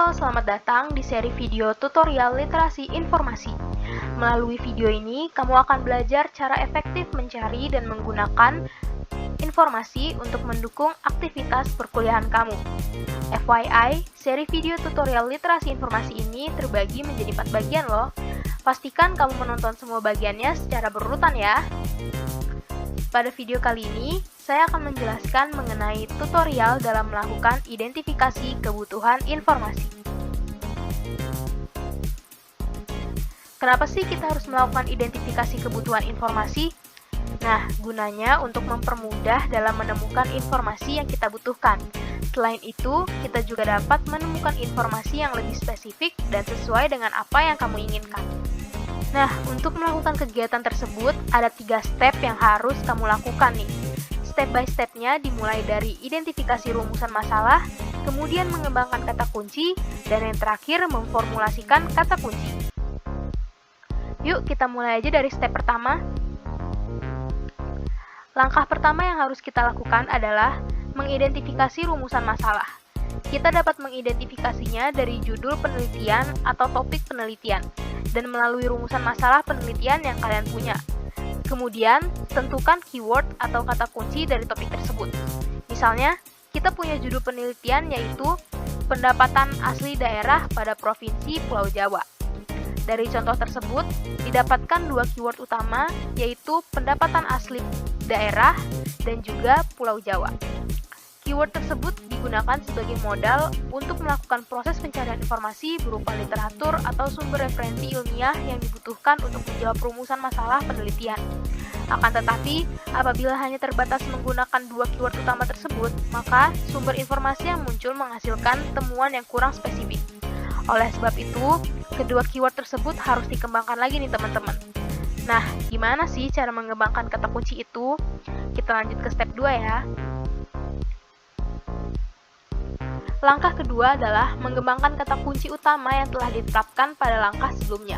Halo, selamat datang di seri video tutorial literasi informasi. Melalui video ini, kamu akan belajar cara efektif mencari dan menggunakan informasi untuk mendukung aktivitas perkuliahan kamu. FYI, seri video tutorial literasi informasi ini terbagi menjadi 4 bagian loh. Pastikan kamu menonton semua bagiannya secara berurutan ya. Pada video kali ini, saya akan menjelaskan mengenai tutorial dalam melakukan identifikasi kebutuhan informasi. Kenapa sih kita harus melakukan identifikasi kebutuhan informasi? Nah, gunanya untuk mempermudah dalam menemukan informasi yang kita butuhkan. Selain itu, kita juga dapat menemukan informasi yang lebih spesifik dan sesuai dengan apa yang kamu inginkan. Nah, untuk melakukan kegiatan tersebut, ada 3 step yang harus kamu lakukan nih. Step by stepnya dimulai dari identifikasi rumusan masalah, kemudian mengembangkan kata kunci, dan yang terakhir memformulasikan kata kunci. Yuk, kita mulai aja dari step pertama. Langkah pertama yang harus kita lakukan adalah mengidentifikasi rumusan masalah. Kita dapat mengidentifikasinya dari judul penelitian atau topik penelitian, dan melalui rumusan masalah penelitian yang kalian punya. Kemudian, tentukan keyword atau kata kunci dari topik tersebut. Misalnya, kita punya judul penelitian yaitu pendapatan asli daerah pada Provinsi Pulau Jawa. Dari contoh tersebut, didapatkan 2 keyword utama yaitu pendapatan asli daerah dan juga Pulau Jawa. Keyword tersebut digunakan sebagai modal untuk melakukan proses pencarian informasi berupa literatur atau sumber referensi ilmiah yang dibutuhkan untuk menjawab rumusan masalah penelitian. Akan tetapi, apabila hanya terbatas menggunakan 2 keyword utama tersebut, maka sumber informasi yang muncul menghasilkan temuan yang kurang spesifik. Oleh sebab itu, kedua keyword tersebut harus dikembangkan lagi nih teman-teman. Nah, gimana sih cara mengembangkan kata kunci itu? Kita lanjut ke step 2 ya. Langkah kedua adalah mengembangkan kata kunci utama yang telah ditetapkan pada langkah sebelumnya.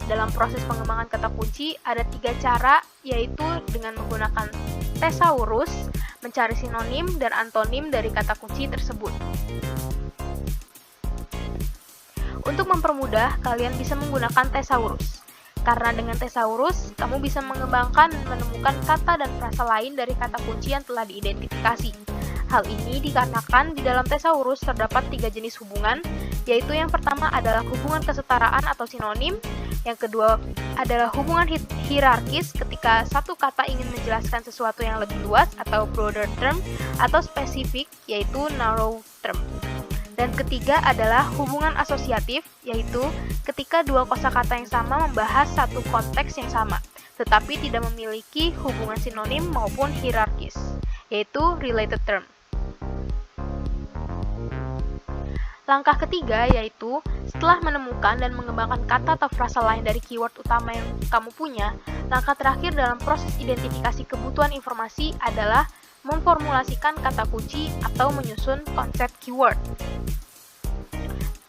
Dalam proses pengembangan kata kunci, ada 3 cara, yaitu dengan menggunakan thesaurus, mencari sinonim dan antonim dari kata kunci tersebut. Untuk mempermudah, kalian bisa menggunakan thesaurus. Karena dengan thesaurus, kamu bisa mengembangkan dan menemukan kata dan frasa lain dari kata kunci yang telah diidentifikasi. Hal ini dikarenakan di dalam thesaurus terdapat 3 jenis hubungan, yaitu yang pertama adalah hubungan kesetaraan atau sinonim, yang kedua adalah hubungan hierarkis ketika satu kata ingin menjelaskan sesuatu yang lebih luas atau broader term, atau spesifik yaitu narrow term. Dan ketiga adalah hubungan asosiatif, yaitu ketika 2 kosakata yang sama membahas satu konteks yang sama, tetapi tidak memiliki hubungan sinonim maupun hierarkis, yaitu related term. Langkah ketiga yaitu setelah menemukan dan mengembangkan kata atau frasa lain dari keyword utama yang kamu punya, langkah terakhir dalam proses identifikasi kebutuhan informasi adalah memformulasikan kata kunci atau menyusun konsep keyword.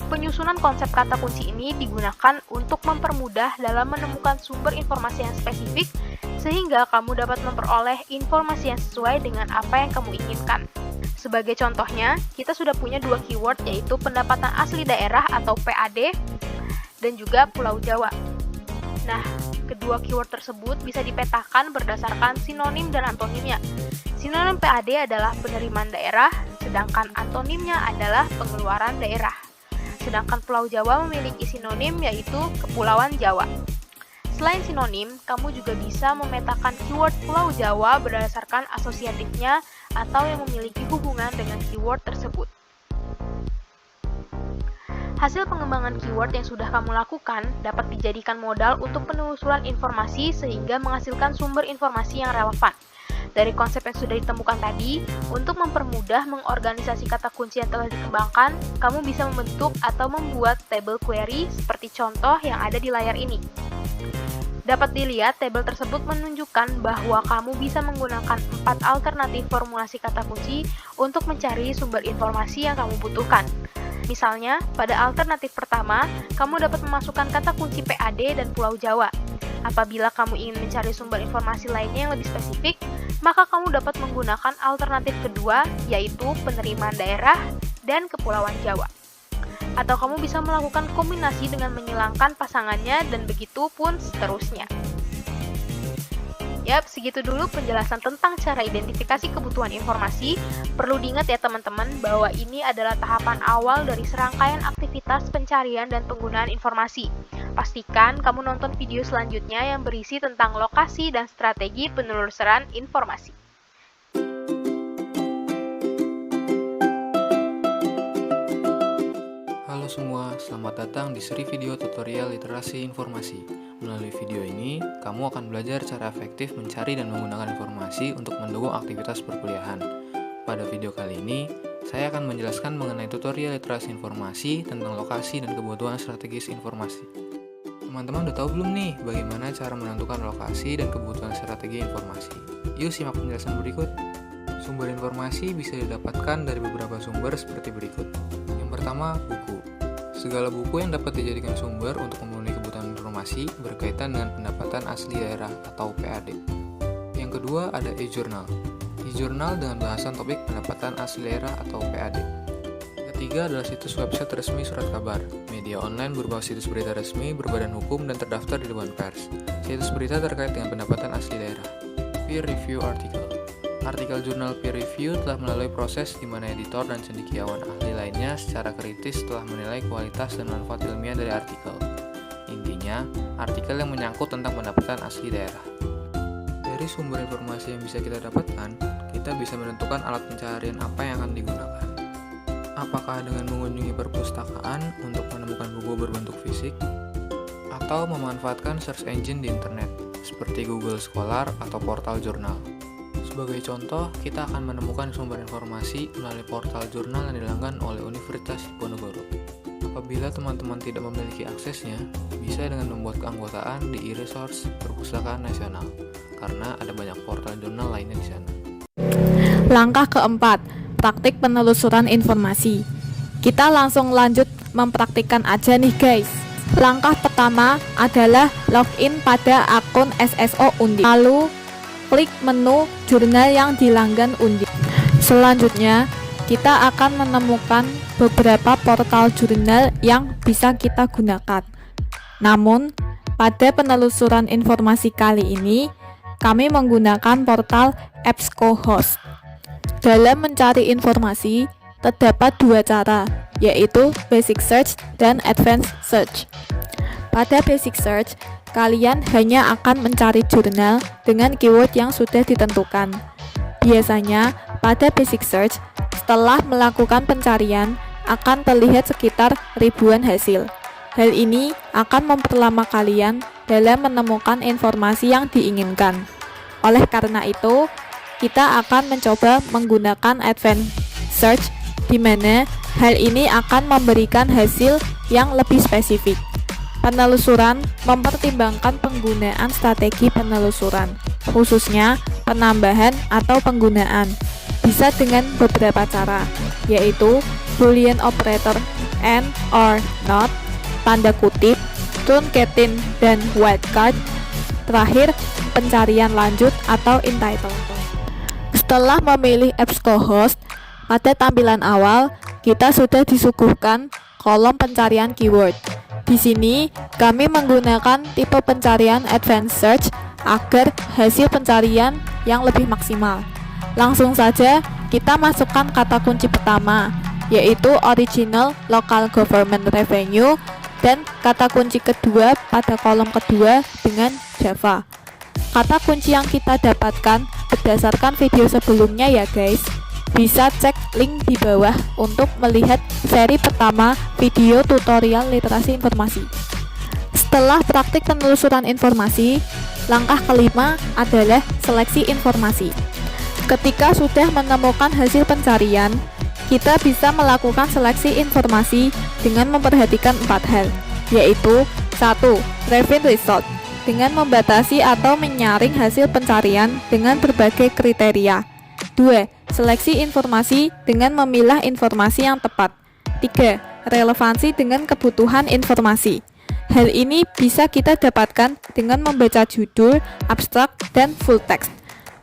Penyusunan konsep kata kunci ini digunakan untuk mempermudah dalam menemukan sumber informasi yang spesifik sehingga kamu dapat memperoleh informasi yang sesuai dengan apa yang kamu inginkan. Sebagai contohnya, kita sudah punya 2 keyword yaitu pendapatan asli daerah atau PAD dan juga Pulau Jawa. Nah, kedua keyword tersebut bisa dipetakan berdasarkan sinonim dan antonimnya. Sinonim PAD adalah penerimaan daerah, sedangkan antonimnya adalah pengeluaran daerah. Sedangkan Pulau Jawa memiliki sinonim yaitu Kepulauan Jawa. Selain sinonim, kamu juga bisa memetakan keyword Pulau Jawa berdasarkan asosiatifnya atau yang memiliki hubungan dengan keyword tersebut. Hasil pengembangan keyword yang sudah kamu lakukan dapat dijadikan modal untuk penelusuran informasi sehingga menghasilkan sumber informasi yang relevan. Dari konsep yang sudah ditemukan tadi, untuk mempermudah mengorganisasi kata kunci yang telah dikembangkan, kamu bisa membentuk atau membuat table query seperti contoh yang ada di layar ini. Dapat dilihat, tabel tersebut menunjukkan bahwa kamu bisa menggunakan 4 alternatif formulasi kata kunci untuk mencari sumber informasi yang kamu butuhkan. Misalnya, pada alternatif pertama, kamu dapat memasukkan kata kunci PAD dan Pulau Jawa. Apabila kamu ingin mencari sumber informasi lainnya yang lebih spesifik, maka kamu dapat menggunakan alternatif kedua, yaitu penerimaan daerah dan Kepulauan Jawa. Atau kamu bisa melakukan kombinasi dengan menghilangkan pasangannya dan begitu pun seterusnya. Yap, segitu dulu penjelasan tentang cara identifikasi kebutuhan informasi. Perlu diingat ya teman-teman bahwa ini adalah tahapan awal dari serangkaian aktivitas pencarian dan penggunaan informasi. Pastikan kamu nonton video selanjutnya yang berisi tentang lokasi dan strategi penelusuran informasi. Halo semua, selamat datang di seri video tutorial literasi informasi. Melalui video ini, kamu akan belajar cara efektif mencari dan menggunakan informasi untuk mendukung aktivitas perkuliahan. Pada video kali ini, saya akan menjelaskan mengenai tutorial literasi informasi tentang lokasi dan kebutuhan strategis informasi. Teman-teman udah tahu belum nih bagaimana cara menentukan lokasi dan kebutuhan strategi informasi? Yuk simak penjelasan berikut. Sumber informasi bisa didapatkan dari beberapa sumber seperti berikut. Yang pertama, buku. Segala buku yang dapat dijadikan sumber untuk memenuhi kebutuhan informasi berkaitan dengan pendapatan asli daerah atau PAD. Yang kedua ada e-journal. E-journal dengan bahasan topik pendapatan asli daerah atau PAD. Ketiga adalah situs website resmi surat kabar. Media online berupa situs berita resmi berbadan hukum dan terdaftar di Dewan Pers. Situs berita terkait dengan pendapatan asli daerah. Peer review artikel. Artikel jurnal peer review telah melalui proses di mana editor dan cendekiawan ahli lainnya secara kritis telah menilai kualitas dan manfaat ilmiah dari artikel. Intinya, artikel yang menyangkut tentang pendapatan asli daerah. Dari sumber informasi yang bisa kita dapatkan, kita bisa menentukan alat pencarian apa yang akan digunakan. Apakah dengan mengunjungi perpustakaan untuk menemukan buku berbentuk fisik, atau memanfaatkan search engine di internet, seperti Google Scholar atau portal jurnal. Sebagai contoh, kita akan menemukan sumber informasi melalui portal jurnal yang dilanggan oleh Universitas Diponegoro. Apabila teman-teman tidak memiliki aksesnya, bisa dengan membuat keanggotaan di e-resource Perpustakaan Nasional, karena ada banyak portal jurnal lainnya di sana. Langkah keempat, praktik penelusuran informasi. Kita langsung lanjut mempraktikkan aja nih guys. Langkah pertama adalah login pada akun SSO Undip. Lalu klik menu jurnal yang dilanggan Undip. Selanjutnya, kita akan menemukan beberapa portal jurnal yang bisa kita gunakan. Namun, pada penelusuran informasi kali ini, kami menggunakan portal EBSCOhost. Dalam mencari informasi, terdapat dua cara, yaitu Basic Search dan Advanced Search. Pada Basic Search, kalian hanya akan mencari jurnal dengan keyword yang sudah ditentukan. Biasanya, pada Basic Search, setelah melakukan pencarian, akan terlihat sekitar ribuan hasil. Hal ini akan memperlama kalian dalam menemukan informasi yang diinginkan. Oleh karena itu, kita akan mencoba menggunakan Advanced Search, di mana hal ini akan memberikan hasil yang lebih spesifik. Penelusuran mempertimbangkan penggunaan strategi penelusuran, khususnya penambahan atau penggunaan. Bisa dengan beberapa cara, yaitu Boolean operator and or not, tanda kutip, truncating, dan wildcard. Terakhir, pencarian lanjut atau entitled. Setelah memilih EBSCOhost, pada tampilan awal kita sudah disuguhkan kolom pencarian keyword. Di sini, kami menggunakan tipe pencarian Advanced Search agar hasil pencarian yang lebih maksimal. Langsung saja, kita masukkan kata kunci pertama, yaitu Original Local Government Revenue, dan kata kunci kedua pada kolom kedua dengan Java. Kata kunci yang kita dapatkan berdasarkan video sebelumnya ya guys. Bisa cek link di bawah untuk melihat seri pertama video tutorial literasi informasi. Setelah praktik penelusuran informasi, langkah kelima adalah seleksi informasi. Ketika sudah menemukan hasil pencarian, kita bisa melakukan seleksi informasi dengan memperhatikan 4 hal, yaitu 1. Refine result, dengan membatasi atau menyaring hasil pencarian dengan berbagai kriteria. 2. Seleksi informasi dengan memilah informasi yang tepat. 3. Relevansi dengan kebutuhan informasi. Hal ini bisa kita dapatkan dengan membaca judul, abstrak, dan full text.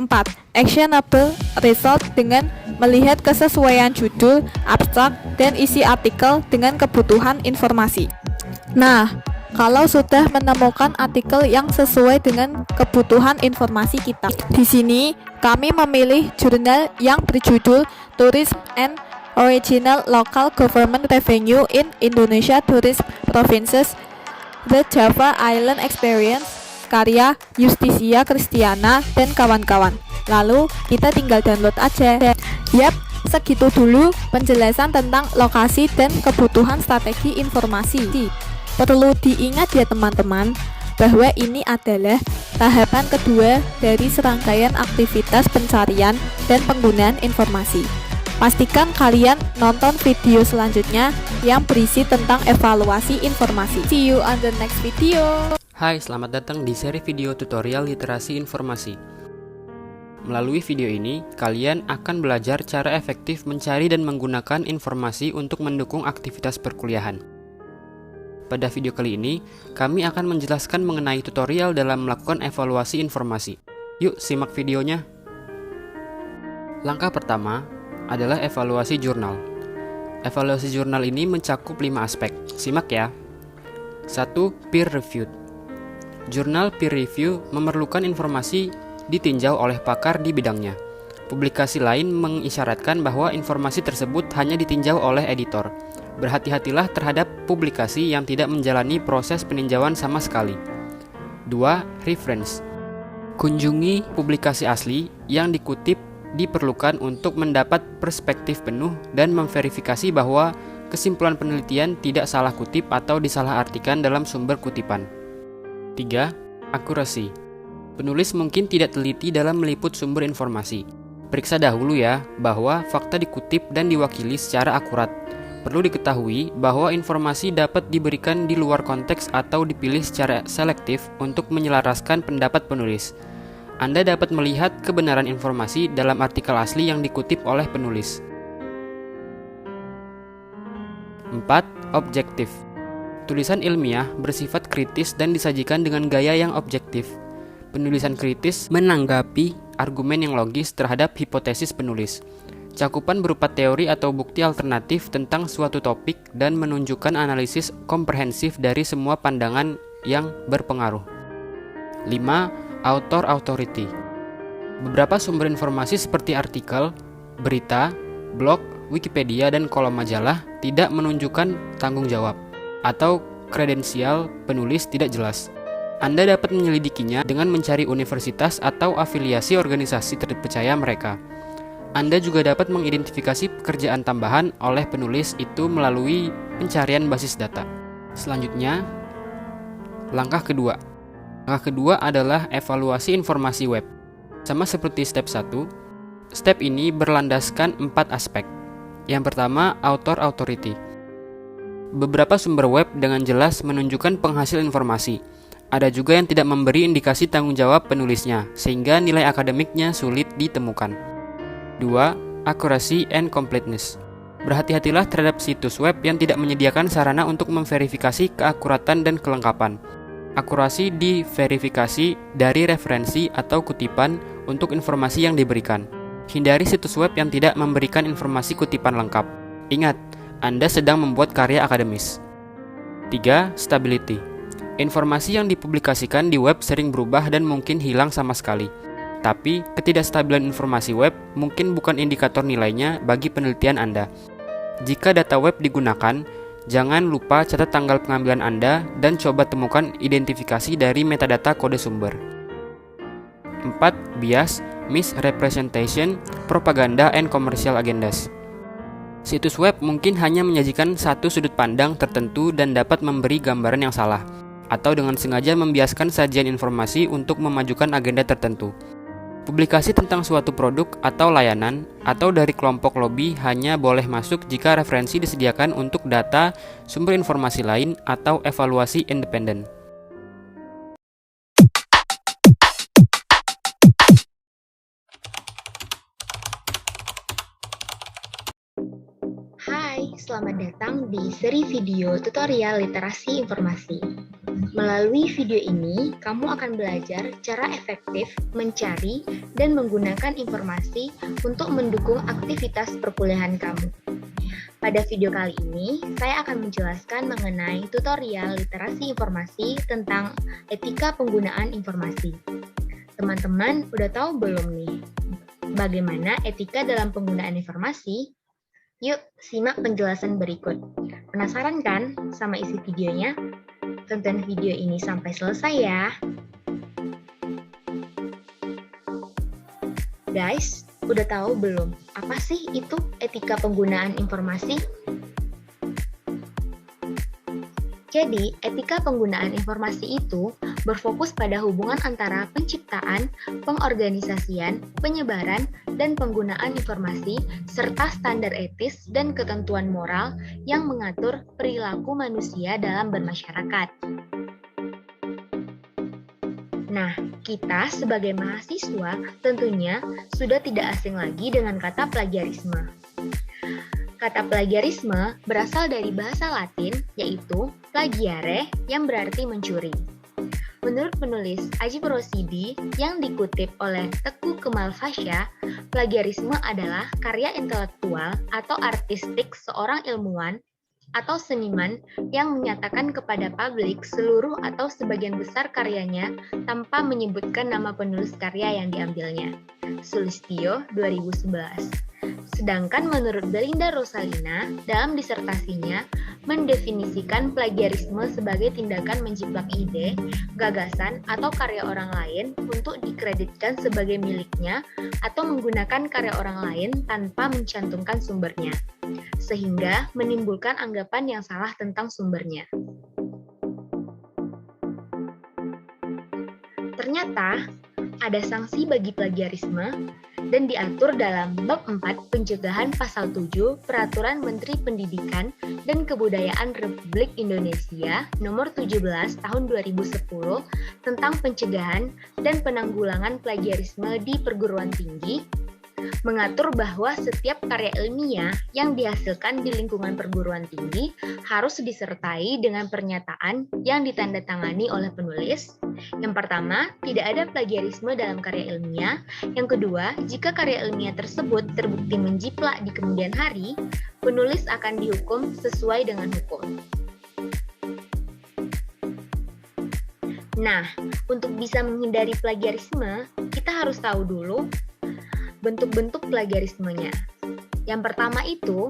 Keempat, actionable result dengan melihat kesesuaian judul, abstrak, dan isi artikel dengan kebutuhan informasi. Nah, kalau sudah menemukan artikel yang sesuai dengan kebutuhan informasi kita, di sini kami memilih jurnal yang berjudul Tourism and Original Local Government Revenue in Indonesia Tourism Provinces, The Java Island Experience, karya Justisia Kristiana dan kawan-kawan. Lalu kita tinggal download aja. Yap, segitu dulu penjelasan tentang lokasi dan kebutuhan strategi informasi. Perlu diingat ya teman-teman, bahwa ini adalah tahapan kedua dari serangkaian aktivitas pencarian dan penggunaan informasi. Pastikan kalian nonton video selanjutnya yang berisi tentang evaluasi informasi. See you on the next video. Hai, selamat datang di seri video tutorial literasi informasi. Melalui video ini, kalian akan belajar cara efektif mencari dan menggunakan informasi untuk mendukung aktivitas perkuliahan. Pada video kali ini, kami akan menjelaskan mengenai tutorial dalam melakukan evaluasi informasi. Yuk, simak videonya. Langkah pertama adalah evaluasi jurnal. Evaluasi jurnal ini mencakup 5 aspek. Simak ya. 1. Peer reviewed. Jurnal peer review memerlukan informasi ditinjau oleh pakar di bidangnya. Publikasi lain mengisyaratkan bahwa informasi tersebut hanya ditinjau oleh editor. Berhati-hatilah terhadap publikasi yang tidak menjalani proses peninjauan sama sekali. 2. Reference. Kunjungi publikasi asli yang dikutip diperlukan untuk mendapat perspektif penuh dan memverifikasi bahwa kesimpulan penelitian tidak salah kutip atau disalahartikan dalam sumber kutipan. 3. Akurasi. Penulis mungkin tidak teliti dalam meliput sumber informasi. Periksa dahulu ya bahwa fakta dikutip dan diwakili secara akurat. Perlu diketahui bahwa informasi dapat diberikan di luar konteks atau dipilih secara selektif untuk menyelaraskan pendapat penulis. Anda dapat melihat kebenaran informasi dalam artikel asli yang dikutip oleh penulis. 4. Objektif. Tulisan ilmiah bersifat kritis dan disajikan dengan gaya yang objektif. Penulisan kritis menanggapi argumen yang logis terhadap hipotesis penulis. Cakupan berupa teori atau bukti alternatif tentang suatu topik dan menunjukkan analisis komprehensif dari semua pandangan yang berpengaruh. 5. Author authority. Beberapa sumber informasi seperti artikel, berita, blog, Wikipedia, dan kolom majalah tidak menunjukkan tanggung jawab atau kredensial penulis tidak jelas. Anda dapat menyelidikinya dengan mencari universitas atau afiliasi organisasi terpercaya mereka. Anda juga dapat mengidentifikasi pekerjaan tambahan oleh penulis itu melalui pencarian basis data. Selanjutnya, langkah kedua. Langkah kedua adalah evaluasi informasi web. Sama seperti step 1, step ini berlandaskan 4 aspek. Yang pertama, author authority. Beberapa sumber web dengan jelas menunjukkan penghasil informasi. Ada juga yang tidak memberi indikasi tanggung jawab penulisnya, sehingga nilai akademiknya sulit ditemukan. 2. Accuracy and completeness. Berhati-hatilah terhadap situs web yang tidak menyediakan sarana untuk memverifikasi keakuratan dan kelengkapan. Akurasi diverifikasi dari referensi atau kutipan untuk informasi yang diberikan. Hindari situs web yang tidak memberikan informasi kutipan lengkap. Ingat, Anda sedang membuat karya akademis. 3. Stability. Informasi yang dipublikasikan di web sering berubah dan mungkin hilang sama sekali. Tapi, ketidakstabilan informasi web mungkin bukan indikator nilainya bagi penelitian Anda. Jika data web digunakan, jangan lupa catat tanggal pengambilan Anda dan coba temukan identifikasi dari metadata kode sumber. 4. Bias, misrepresentation, propaganda, and commercial agendas. Situs web mungkin hanya menyajikan satu sudut pandang tertentu dan dapat memberi gambaran yang salah, atau dengan sengaja membiaskan sajian informasi untuk memajukan agenda tertentu. Publikasi tentang suatu produk atau layanan atau dari kelompok lobi hanya boleh masuk jika referensi disediakan untuk data, sumber informasi lain, atau evaluasi independen. Hai, selamat datang di seri video tutorial literasi informasi. Melalui video ini, kamu akan belajar cara efektif mencari dan menggunakan informasi untuk mendukung aktivitas perkuliahan kamu. Pada video kali ini, saya akan menjelaskan mengenai tutorial literasi informasi tentang etika penggunaan informasi. Teman-teman udah tahu belum nih bagaimana etika dalam penggunaan informasi? Yuk, simak penjelasan berikut. Penasaran kan sama isi videonya? Tonton video ini sampai selesai ya. Guys, udah tahu belum apa sih itu etika penggunaan informasi? Jadi, etika penggunaan informasi itu berfokus pada hubungan antara penciptaan, pengorganisasian, penyebaran, dan penggunaan informasi, serta standar etis dan ketentuan moral yang mengatur perilaku manusia dalam bermasyarakat. Nah, kita sebagai mahasiswa tentunya sudah tidak asing lagi dengan kata plagiarisme. Kata plagiarisme berasal dari bahasa Latin, yaitu plagiare, yang berarti mencuri. Menurut penulis Ajib Rosidi yang dikutip oleh Teguh Kemal Fasya, plagiarisme adalah karya intelektual atau artistik seorang ilmuwan atau seniman yang menyatakan kepada publik seluruh atau sebagian besar karyanya tanpa menyebutkan nama penulis karya yang diambilnya. Sulistyo 2011. Sedangkan menurut Belinda Rosalina, dalam disertasinya, mendefinisikan plagiarisme sebagai tindakan menjiplak ide, gagasan, atau karya orang lain untuk dikreditkan sebagai miliknya atau menggunakan karya orang lain tanpa mencantumkan sumbernya, sehingga menimbulkan anggapan yang salah tentang sumbernya. Ternyata, ada sanksi bagi plagiarisme dan diatur dalam Bab 4 Pencegahan Pasal 7 Peraturan Menteri Pendidikan dan Kebudayaan Republik Indonesia Nomor 17 Tahun 2010 tentang pencegahan dan penanggulangan plagiarisme di perguruan tinggi, mengatur bahwa setiap karya ilmiah yang dihasilkan di lingkungan perguruan tinggi harus disertai dengan pernyataan yang ditandatangani oleh penulis. Yang pertama, tidak ada plagiarisme dalam karya ilmiah. Yang kedua, jika karya ilmiah tersebut terbukti menjiplak di kemudian hari, penulis akan dihukum sesuai dengan hukum. Nah, untuk bisa menghindari plagiarisme, kita harus tahu dulu bentuk-bentuk plagiarismenya. Yang pertama itu,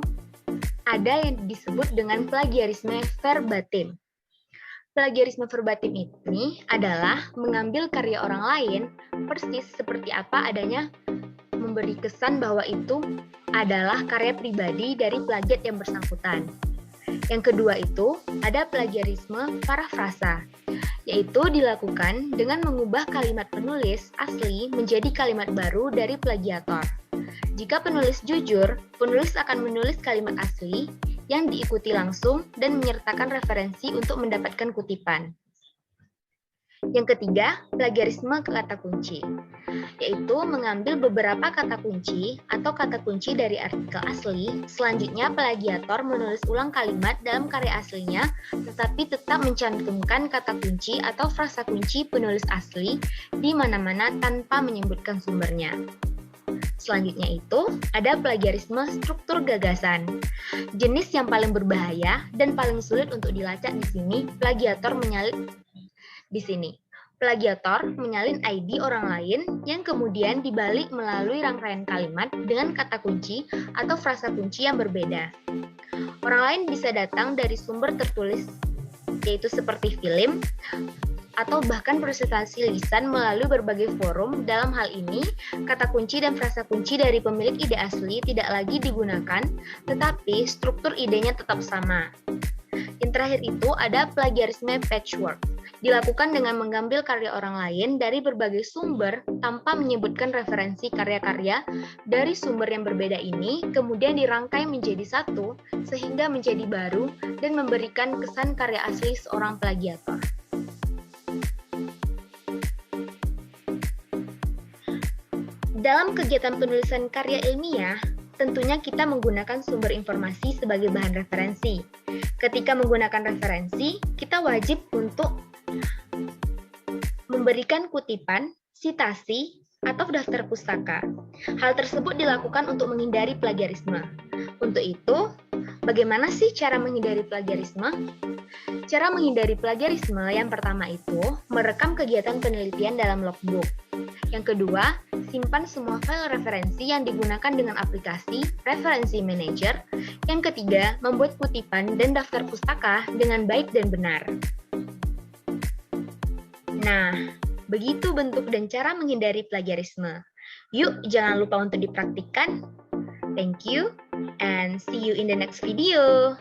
ada yang disebut dengan plagiarisme verbatim. Plagiarisme verbatim ini adalah mengambil karya orang lain persis seperti apa adanya, memberi kesan bahwa itu adalah karya pribadi dari plagiat yang bersangkutan. Yang kedua itu, ada plagiarisme parafrasa, yaitu dilakukan dengan mengubah kalimat penulis asli menjadi kalimat baru dari plagiator. Jika penulis jujur, penulis akan menulis kalimat asli yang diikuti langsung dan menyertakan referensi untuk mendapatkan kutipan. Yang ketiga, plagiarisme kata kunci, yaitu mengambil beberapa kata kunci atau kata kunci dari artikel asli. Selanjutnya, plagiator menulis ulang kalimat dalam karya aslinya, tetapi tetap mencantumkan kata kunci atau frasa kunci penulis asli di mana-mana tanpa menyebutkan sumbernya. Selanjutnya itu, ada plagiarisme struktur gagasan. Jenis yang paling berbahaya dan paling sulit untuk dilacak di sini, plagiator menyalin ID orang lain yang kemudian dibalik melalui rangkaian kalimat dengan kata kunci atau frasa kunci yang berbeda. Orang lain bisa datang dari sumber tertulis, yaitu seperti film, atau bahkan presentasi lisan melalui berbagai forum. Dalam hal ini, kata kunci dan frasa kunci dari pemilik ide asli tidak lagi digunakan, tetapi struktur idenya tetap sama. Yang terakhir itu ada plagiarisme patchwork. Dilakukan dengan mengambil karya orang lain dari berbagai sumber tanpa menyebutkan referensi karya-karya dari sumber yang berbeda ini, kemudian dirangkai menjadi satu sehingga menjadi baru dan memberikan kesan karya asli seorang plagiator. Dalam kegiatan penulisan karya ilmiah, tentunya kita menggunakan sumber informasi sebagai bahan referensi. Ketika menggunakan referensi, kita wajib untuk Memberikan kutipan, sitasi, atau daftar pustaka. Hal tersebut dilakukan untuk menghindari plagiarisme. Untuk itu, bagaimana sih cara menghindari plagiarisme? Cara menghindari plagiarisme yang pertama itu merekam kegiatan penelitian dalam logbook. Yang kedua, simpan semua file referensi yang digunakan dengan aplikasi Referensi Manager. Yang ketiga, membuat kutipan dan daftar pustaka dengan baik dan benar. Nah, begitu bentuk dan cara menghindari plagiarisme. Yuk, jangan lupa untuk dipraktikkan. Thank you, and see you in the next video.